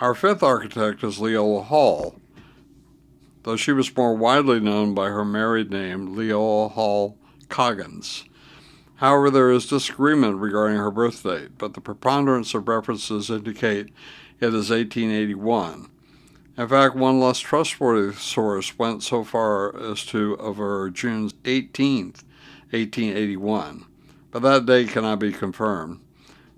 Our fifth architect is Leola Hall, though she was more widely known by her married name, Leola Hall Coggins. However, there is disagreement regarding her birth date, but the preponderance of references indicate it is 1881. In fact, one less trustworthy source went so far as to aver June 18th, 1881, but that date cannot be confirmed.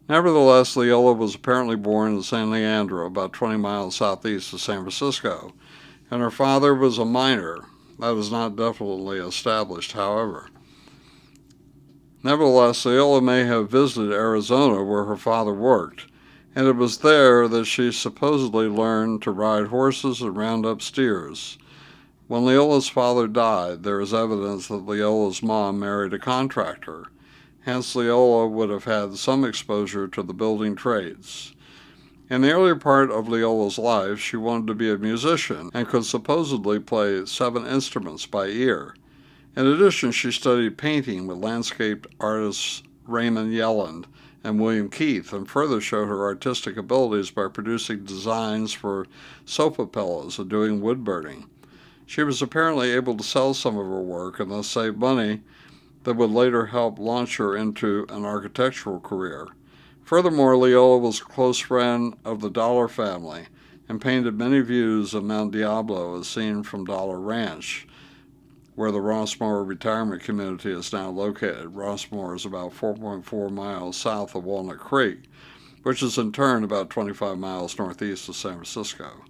Nevertheless, Leola was apparently born in San Leandro, about 20 miles southeast of San Francisco, and her father was a miner. That is not definitely established, however. Nevertheless, Leola may have visited Arizona where her father worked, and it was there that she supposedly learned to ride horses and round up steers. When Leola's father died, there is evidence that Leola's mom married a contractor. Hence, Leola would have had some exposure to the building trades. In the earlier part of Leola's life, she wanted to be a musician and could supposedly play 7 instruments by ear. In addition, she studied painting with landscape artists Raymond Yelland and William Keith, and further showed her artistic abilities by producing designs for sofa pillows and doing woodburning. She was apparently able to sell some of her work and thus save money that would later help launch her into an architectural career. Furthermore, Leola was a close friend of the Dollar family and painted many views of Mount Diablo as seen from Dollar Ranch, where the Rossmore retirement community is now located. Rossmore is about 4.4 miles south of Walnut Creek, which is in turn about 25 miles northeast of San Francisco.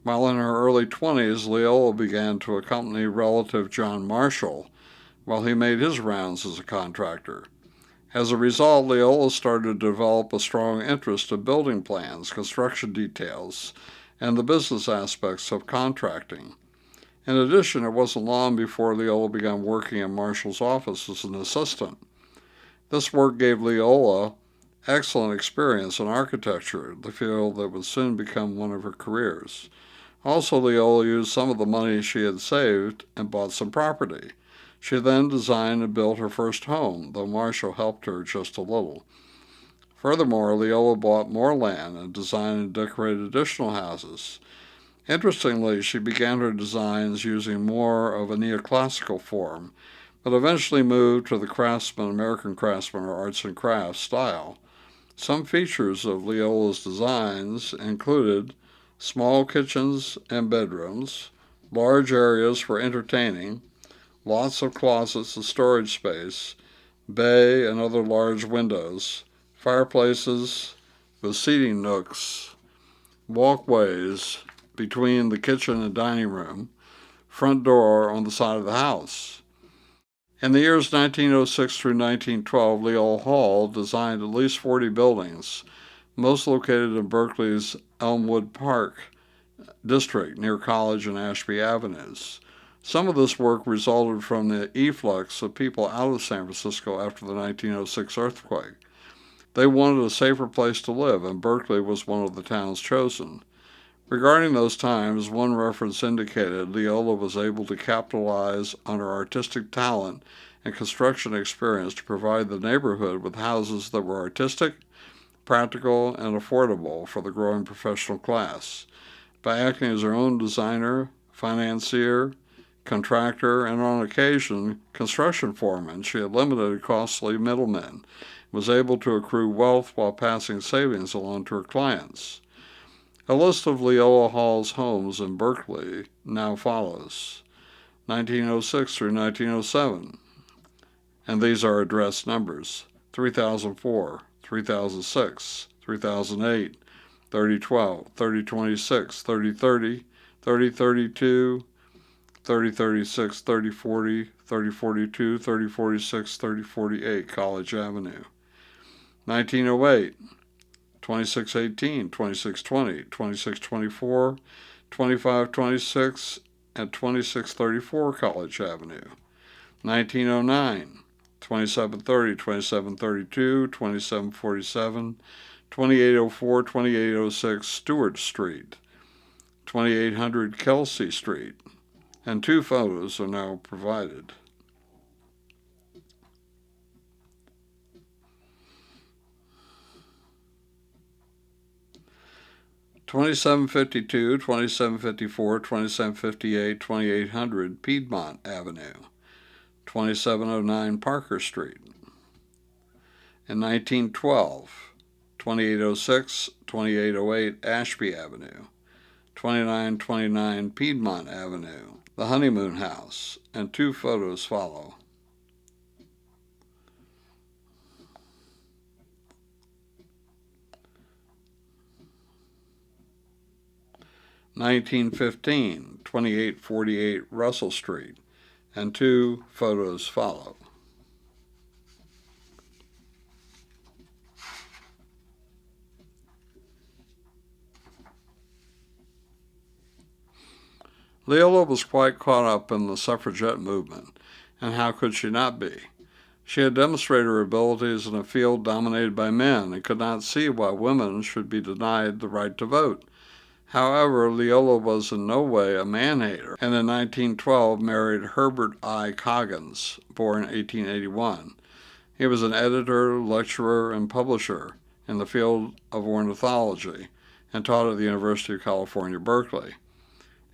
While in her early 20s, Leola began to accompany relative John Marshall while he made his rounds as a contractor. As a result, Leola started to develop a strong interest in building plans, construction details, and the business aspects of contracting. In addition, it wasn't long before Leola began working in Marshall's office as an assistant. This work gave Leola excellent experience in architecture, the field that would soon become one of her careers. Also, Leola used some of the money she had saved and bought some property. She then designed and built her first home, though Marshall helped her just a little. Furthermore, Leola bought more land and designed and decorated additional houses. Interestingly, she began her designs using more of a neoclassical form, but eventually moved to the American craftsman, or arts and crafts style. Some features of Leola's designs included small kitchens and bedrooms, large areas for entertaining, lots of closets and storage space, bay and other large windows, fireplaces with seating nooks, walkways between the kitchen and dining room, front door on the side of the house. In the years 1906 through 1912, Leola Hall designed at least 40 buildings, most located in Berkeley's Elmwood Park district near College and Ashby Avenues. Some of this work resulted from the efflux of people out of San Francisco after the 1906 earthquake. They wanted a safer place to live, and Berkeley was one of the towns chosen. Regarding those times, one reference indicated Leola was able to capitalize on her artistic talent and construction experience to provide the neighborhood with houses that were artistic, practical, and affordable for the growing professional class. By acting as her own designer, financier, contractor, and on occasion construction foreman, she eliminated costly middlemen and was able to accrue wealth while passing savings along to her clients. A list of Leola Hall's homes in Berkeley now follows: 1906 through 1907, and these are address numbers: 3004, 3006, 3008, 3012, 3026, 3030, 3032, 3036, 3040, 3042, 3046, 3048 College Avenue. 1908, 2618, 2620, 2624, 2526, and 2634 College Avenue. 1909, 2730, 2732, 2747, 2804, 2806 Stewart Street, 2800 Kelsey Street, and 2 photos are now provided. 2752, 2754, 2758, 2800 Piedmont Avenue, 2709 Parker Street. In 1912, 2806, 2808 Ashby Avenue, 2929 Piedmont Avenue, the Honeymoon House, and 2 photos follow. (1915) 2848 Russell Street, and 2 photos follow. Leola was quite caught up in the suffragette movement, and how could she not be? She had demonstrated her abilities in a field dominated by men and could not see why women should be denied the right to vote. However, Leola was in no way a man-hater, and in 1912 married Herbert I. Coggins, born 1881. He was an editor, lecturer, and publisher in the field of ornithology and taught at the University of California, Berkeley.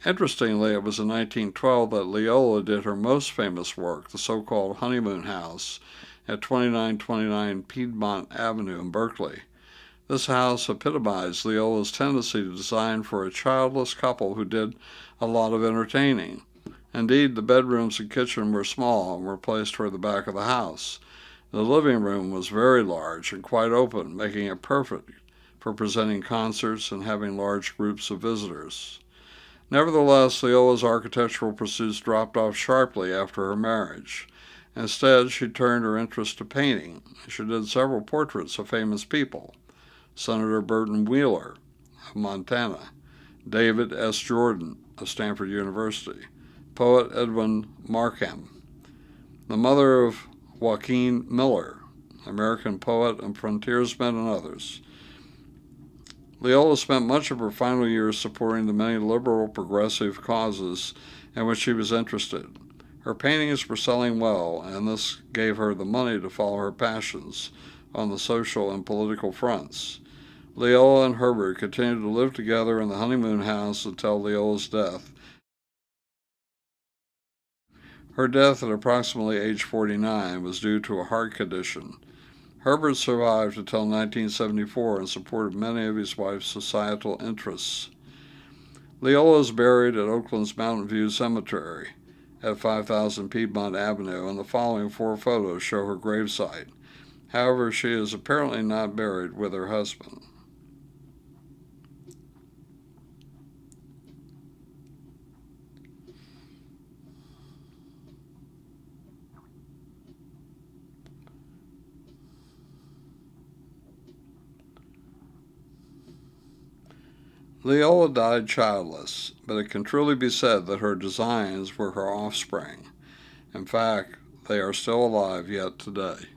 Interestingly, it was in 1912 that Leola did her most famous work, the so-called Honeymoon House at 2929 Piedmont Avenue in Berkeley. This house epitomized Leola's tendency to design for a childless couple who did a lot of entertaining. Indeed, the bedrooms and kitchen were small and were placed toward the back of the house. The living room was very large and quite open, making it perfect for presenting concerts and having large groups of visitors. Nevertheless, Leola's architectural pursuits dropped off sharply after her marriage. Instead, she turned her interest to painting. She did several portraits of famous people: Senator Burton Wheeler of Montana, David S. Jordan of Stanford University, poet Edwin Markham, the mother of Joaquin Miller, American poet and frontiersman, and others. Leola spent much of her final years supporting the many liberal progressive causes in which she was interested. Her paintings were selling well, and this gave her the money to follow her passions on the social and political fronts. Leola and Herbert continued to live together in the Honeymoon House until Leola's death. Her death at approximately age 49 was due to a heart condition. Herbert survived until 1974 and supported many of his wife's societal interests. Leola is buried at Oakland's Mountain View Cemetery at 5000 Piedmont Avenue, and the following 4 photos show her gravesite. However, she is apparently not buried with her husband. Leola died childless, but it can truly be said that her designs were her offspring. In fact, they are still alive yet today.